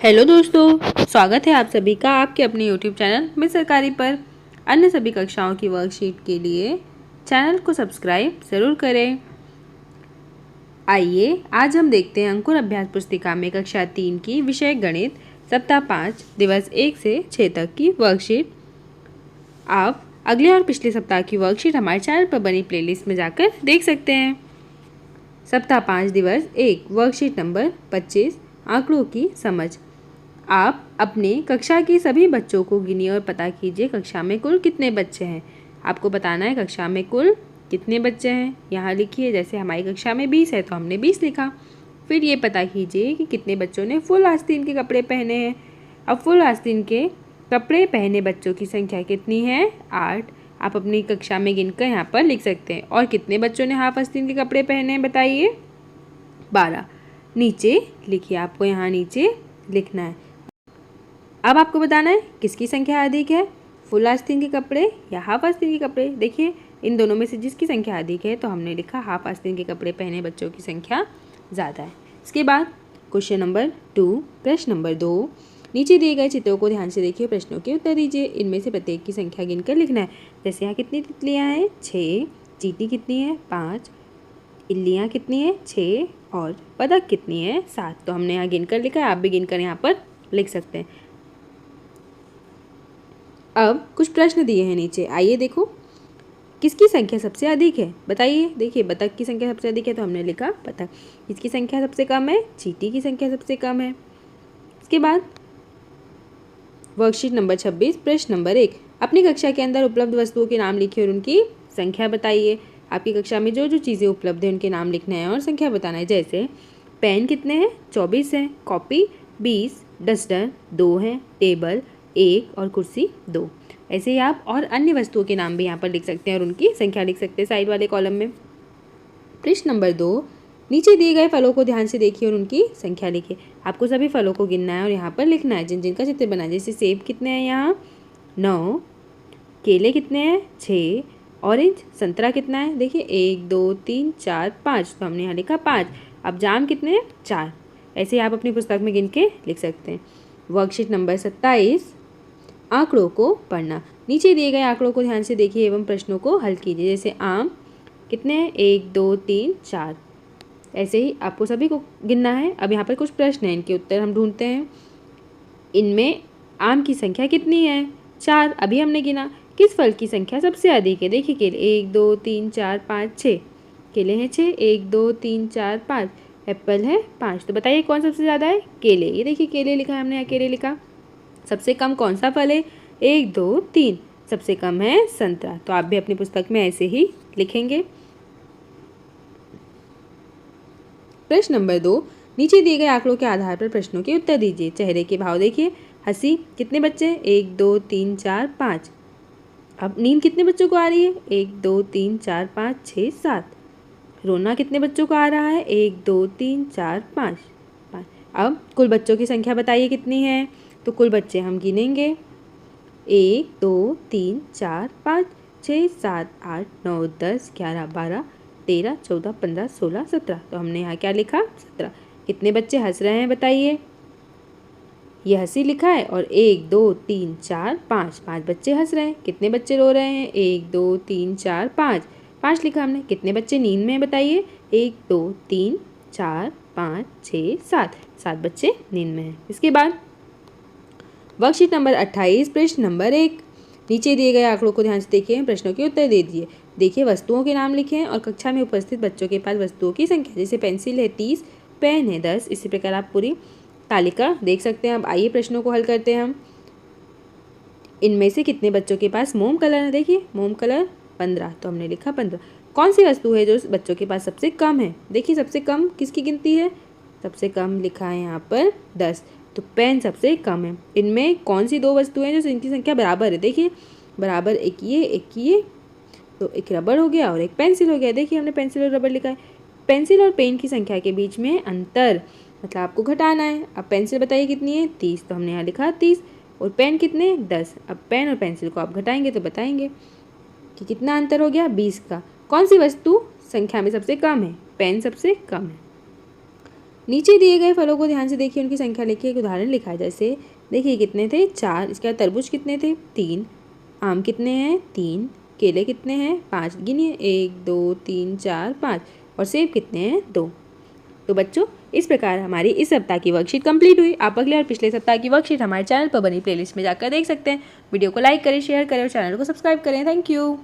Hello दोस्तों, स्वागत है आप सभी का आपके अपने यूट्यूब चैनल मिस सरकारी पर। अन्य सभी कक्षाओं की वर्कशीट के लिए चैनल को सब्सक्राइब ज़रूर करें। आइए आज हम देखते हैं अंकुर अभ्यास पुस्तिका में कक्षा 3 की विषय गणित सप्ताह 5 दिवस 1 से 6 तक की वर्कशीट। आप अगले और पिछले सप्ताह की वर्कशीट हमारे चैनल पर बनी प्लेलिस्ट में जाकर देख सकते हैं। सप्ताह 5 दिवस 1 वर्कशीट नंबर 25 आंकड़ों की समझ। आप अपने कक्षा के सभी बच्चों को गिनिए और पता कीजिए कक्षा में कुल कितने बच्चे हैं। आपको बताना है कक्षा में कुल कितने बच्चे हैं। यहाँ लिखिए, जैसे हमारी कक्षा में 20 है तो हमने 20 लिखा। फिर ये पता कीजिए कि कितने बच्चों ने फुल आस्तीन के कपड़े पहने हैं। अब फुल आस्तीन के कपड़े पहने बच्चों की संख्या कितनी है? 8। आप अपनी कक्षा में गिनकर यहाँ पर लिख सकते हैं। और कितने बच्चों ने हाफ आस्तीन के कपड़े पहने हैं बताइए? 12। नीचे लिखिए, आपको यहाँ नीचे लिखना है। अब आपको बताना है किसकी संख्या अधिक है, फुल आस्तीन के कपड़े या हाफ आस्तीन के कपड़े। देखिए इन दोनों में से जिसकी संख्या अधिक है तो हमने लिखा हाफ आस्तीन के कपड़े पहने बच्चों की संख्या ज़्यादा है। इसके बाद क्वेश्चन नंबर 2 प्रश्न नंबर 2। नीचे दिए गए चित्रों को ध्यान से देखिए, प्रश्नों के उत्तर दीजिए। इनमें से प्रत्येक की संख्या गिनकर लिखना है। जैसे यहाँ कितनी तितलियाँ हैं? 6। चींटी कितनी है? 5। इल्लियाँ कितनी है? 6। और बतख कितनी है? 7। तो हमने यहाँ गिनकर लिखा है, आप भी गिनकर यहाँ पर लिख सकते हैं। अब कुछ प्रश्न दिए हैं नीचे, आइए देखो। किसकी संख्या सबसे अधिक है बताइए? देखिए बतख की संख्या सबसे अधिक है तो हमने लिखा बतख। किसकी संख्या सबसे कम है? चींटी की संख्या सबसे कम है। इसके बाद वर्कशीट नंबर 26 प्रश्न नंबर 1। अपनी कक्षा के अंदर उपलब्ध वस्तुओं के नाम लिखिए और उनकी संख्या बताइए। आपकी कक्षा में जो जो चीज़ें उपलब्ध हैं उनके नाम लिखना है और संख्या बताना है। जैसे पेन कितने हैं? 24 हैं। कॉपी 20। डस्टर 2 हैं। टेबल 1 और कुर्सी 2। ऐसे ही आप और अन्य वस्तुओं के नाम भी यहाँ पर लिख सकते हैं और उनकी संख्या लिख सकते हैं साइड वाले कॉलम में। प्रश्न नंबर 2। नीचे दिए गए फलों को ध्यान से देखिए और उनकी संख्या लिखिए। आपको सभी फलों को गिनना है और यहाँ पर लिखना है जिन जिनका चित्र बनाना है। जैसे सेब कितने हैं यहाँ? 9। केले कितने हैं? 6। ऑरेंज संतरा कितना है? देखिए 1 2 3 4 5, तो हमने यहाँ लिखा 5। अब जाम कितने हैं? 4। ऐसे आप अपनी पुस्तक में गिन के लिख सकते हैं। वर्कशीट नंबर 27 आंकड़ों को पढ़ना। नीचे दिए गए आंकड़ों को ध्यान से देखिए एवं प्रश्नों को हल कीजिए। जैसे आम कितने हैं? 1 2 3 4। ऐसे ही आपको सभी को गिनना है। अब यहाँ पर कुछ प्रश्न हैं, इनके उत्तर हम ढूंढते हैं। इनमें आम की संख्या कितनी है? 4। अभी हमने गिना। किस फल की संख्या सबसे अधिक है? देखिए केले 1 2 3 4 5 6। केले हैं 6। 1 2 3 4 5। एप्पल है 5। तो बताइए कौन सबसे ज़्यादा है? केले। ये देखिए केले लिखा है हमने, यहाँ केले लिखा। सबसे कम कौन सा फल है? 1 2 3। सबसे कम है संतरा। तो आप भी अपनी पुस्तक में ऐसे ही लिखेंगे। प्रश्न नंबर 2। नीचे दिए गए आंकड़ों के आधार पर प्रश्नों के उत्तर दीजिए। चेहरे के भाव देखिए। हंसी कितने बच्चे? 1 2 3 4 5। अब नींद कितने बच्चों को आ रही है? 1 2 3 4 5 6 7। रोना कितने बच्चों को आ रहा है? 1 2 3 4 5 5। अब कुल बच्चों की संख्या बताइए कितनी है? तो कुल बच्चे हम गिनेंगे। 1 2 3 4 5 6 7 8 9 10 11 12 13 14 15 16 17। तो हमने यहाँ क्या लिखा? 17। कितने बच्चे हंस रहे हैं बताइए? ये हंसी लिखा है। और 1 2 3 4 5 5 बच्चे हंस रहे हैं। कितने बच्चे रो रहे हैं? 1 2 3 4 5 5 लिखा हमने। कितने बच्चे नींद में हैं बताइए? 1 2 3 4 5 6 7 7 बच्चे नींद में हैं। इसके बाद वर्कशीट नंबर 28 प्रश्न नंबर 1। नीचे दिए गए आंकड़ों को ध्यान से देखिए, प्रश्नों के उत्तर दे दीजिए। देखिए वस्तुओं के नाम लिखें और कक्षा में उपस्थित बच्चों के पास वस्तुओं की संख्या। जैसे पेंसिल है 30, पेन है 10। इसी प्रकार आप पूरी तालिका देख सकते हैं। अब आइए प्रश्नों को हल करते हैं हम। इनमें से कितने बच्चों के पास मोम कलर है? देखिए मोम कलर 15, तो हमने लिखा 15। कौन सी वस्तु है जो बच्चों के पास सबसे कम है? देखिए सबसे कम किसकी गिनती है? सबसे कम लिखा है यहाँ पर 10, तो पेन सबसे कम है। इनमें कौन सी दो वस्तुएं हैं जो इनकी संख्या बराबर है? देखिए बराबर, एक ये, तो एक रबड़ हो गया और एक पेंसिल हो गया। देखिए हमने पेंसिल और रबड़ लिखा है। पेंसिल और पेन की संख्या के बीच में अंतर मतलब आपको घटाना है। अब पेंसिल बताइए कितनी है? 30, तो हमने यहाँ लिखा 30। और पेन कितने? 10। अब पेन और पेंसिल को आप घटाएंगे तो बताएंगे कि कितना अंतर हो गया? 20 का। कौन सी वस्तु संख्या में सबसे कम है? पेन सबसे कम है। नीचे दिए गए फलों को ध्यान से देखिए, उनकी संख्या लिखिए, एक उदाहरण लिखा है। जैसे देखिए कितने थे 4, इसके बाद तरबूज कितने थे 3, आम कितने हैं 3, केले कितने हैं 5, गिनिए 1 2 3 4 5, और सेब कितने हैं 2। तो बच्चों इस प्रकार हमारी इस सप्ताह की वर्कशीट कंप्लीट हुई। आप अगले और पिछले सप्ताह की वर्कशीट हमारे चैनल पर बनी प्लेलिस्ट में जाकर देख सकते हैं। वीडियो को लाइक करें, शेयर करें और चैनल को सब्सक्राइब करें। Thank you.